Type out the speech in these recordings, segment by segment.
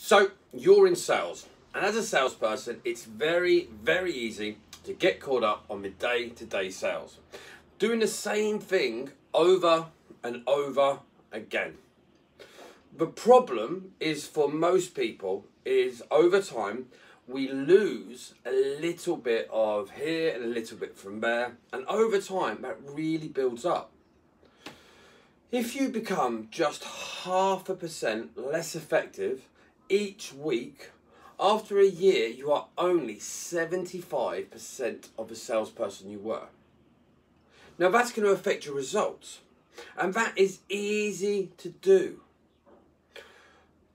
So you're in sales, and as a salesperson, it's very, very easy to get caught up on the day-to-day sales, doing the same thing over and over again. The problem is for most people is over time, we lose a little bit of here and a little bit from there, and over time that really builds up. If you become just 0.5% less effective each week, after a year you are only 75% of the salesperson you were. Now that's going to affect your results, and that is easy to do.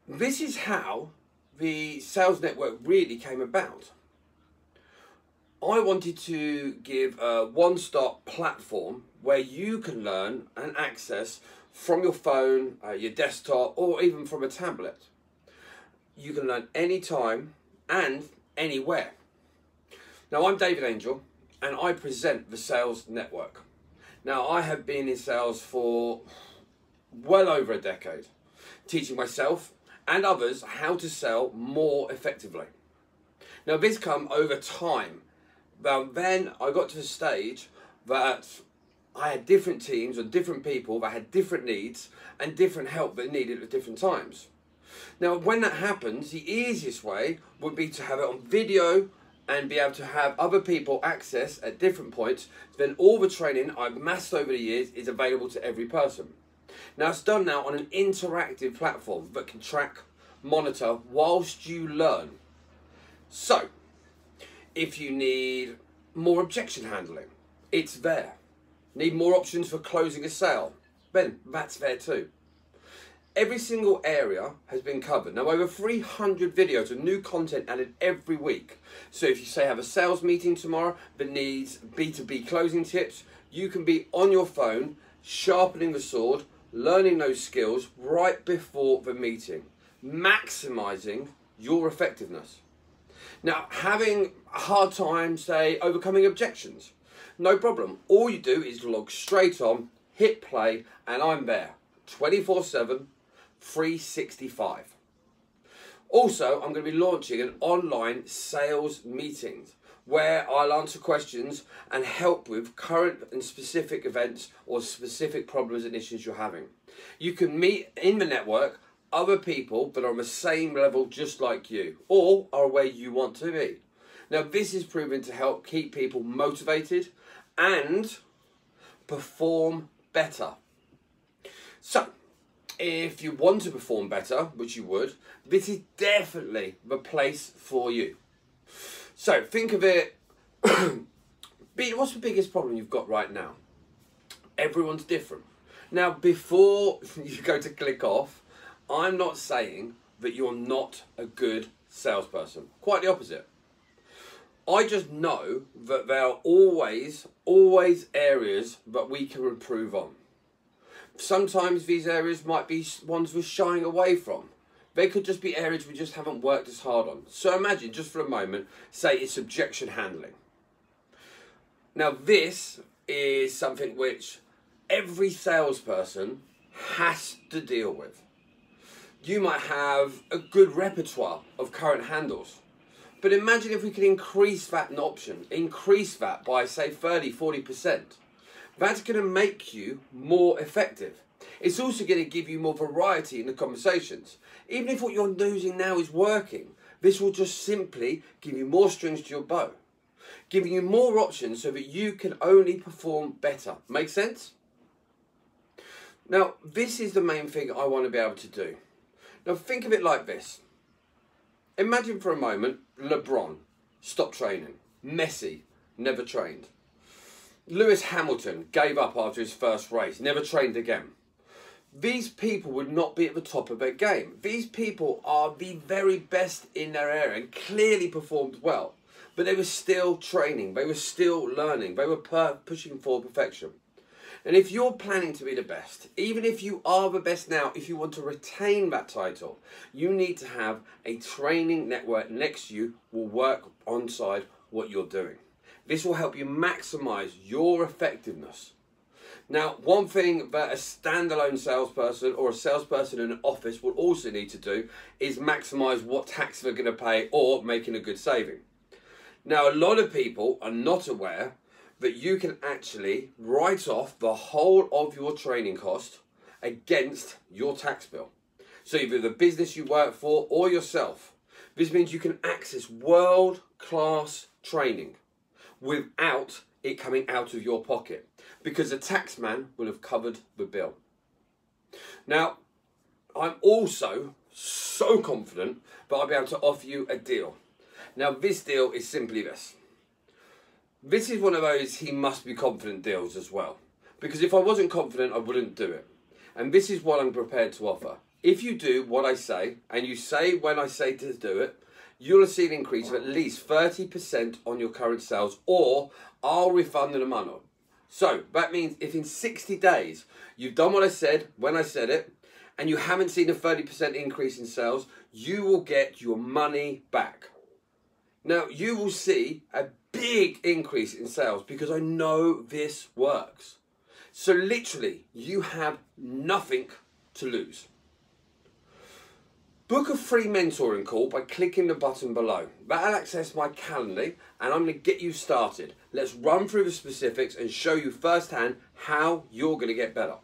This is how the sales network really came about. I wanted to give a one-stop platform where you can learn and access from your phone, your desktop, or even from a tablet. You can learn anytime and anywhere. Now, I'm David Angel, and I present the Sales Network. Now, I have been in sales for well over a decade, teaching myself and others how to sell more effectively. Now, this come over time. Then I got to the stage that I had different teams or different people that had different needs and different help that needed at different times. Now, when that happens, the easiest way would be to have it on video and be able to have other people access at different points. Then all the training I've amassed over the years is available to every person. Now, it's done now on an interactive platform that can track, monitor whilst you learn. So, if you need more objection handling, it's there. Need more options for closing a sale, then that's there too. Every single area has been covered. Now, over 300 videos of new content added every week. So if you say have a sales meeting tomorrow that needs B2B closing tips, you can be on your phone, sharpening the sword, learning those skills right before the meeting, maximizing your effectiveness. Now, having a hard time, say, overcoming objections, no problem. All you do is log straight on, hit play, and I'm there, 24/7, 365. Also, I'm going to be launching an online sales meetings where I'll answer questions and help with current and specific events or specific problems and issues you're having. You can meet in the network other people that are on the same level just like you, or are where you want to be. Now, this is proven to help keep people motivated and perform better. So, if you want to perform better, which you would, this is definitely the place for you. So, think of it, what's the biggest problem you've got right now? Everyone's different. Now, before you go to click off, I'm not saying that you're not a good salesperson. Quite the opposite. I just know that there are always areas that we can improve on. Sometimes these areas might be ones we're shying away from. They could just be areas we just haven't worked as hard on. So imagine, just for a moment, say it's objection handling. Now, this is something which every salesperson has to deal with. You might have a good repertoire of current handles, but imagine if we could increase that option, increase that by say 30–40%. That's going to make you more effective. It's also going to give you more variety in the conversations. Even if what you're using now is working, this will just simply give you more strings to your bow, giving you more options so that you can only perform better. Make sense? Now, this is the main thing I want to be able to do. Now, think of it like this. Imagine for a moment, LeBron stopped training. Messi never trained. Lewis Hamilton gave up after his first race, never trained again. These people would not be at the top of their game. These people are the very best in their area and clearly performed well. But they were still training, they were still learning, they were pushing for perfection. And if you're planning to be the best, even if you are the best now, if you want to retain that title, you need to have a training network next to you will work alongside what you're doing. This will help you maximize your effectiveness. Now, one thing that a standalone salesperson or a salesperson in an office will also need to do is maximize what tax they're going to pay or making a good saving. Now, a lot of people are not aware that you can actually write off the whole of your training cost against your tax bill. So either the business you work for or yourself. This means you can access world-class training without it coming out of your pocket, because the tax man will have covered the bill. Now, I'm also so confident that I'll be able to offer you a deal. Now, this deal is simply this. This is one of those he must be confident deals as well. Because if I wasn't confident, I wouldn't do it. And this is what I'm prepared to offer. If you do what I say, and you say when I say to do it, you'll see an increase of at least 30% on your current sales, or I'll refund the money. So that means if in 60 days you've done what I said when I said it, and you haven't seen a 30% increase in sales, you will get your money back. Now, you will see a big increase in sales because I know this works. So literally, you have nothing to lose. Book a free mentoring call by clicking the button below. That'll access my calendar and I'm going to get you started. Let's run through the specifics and show you firsthand how you're going to get better.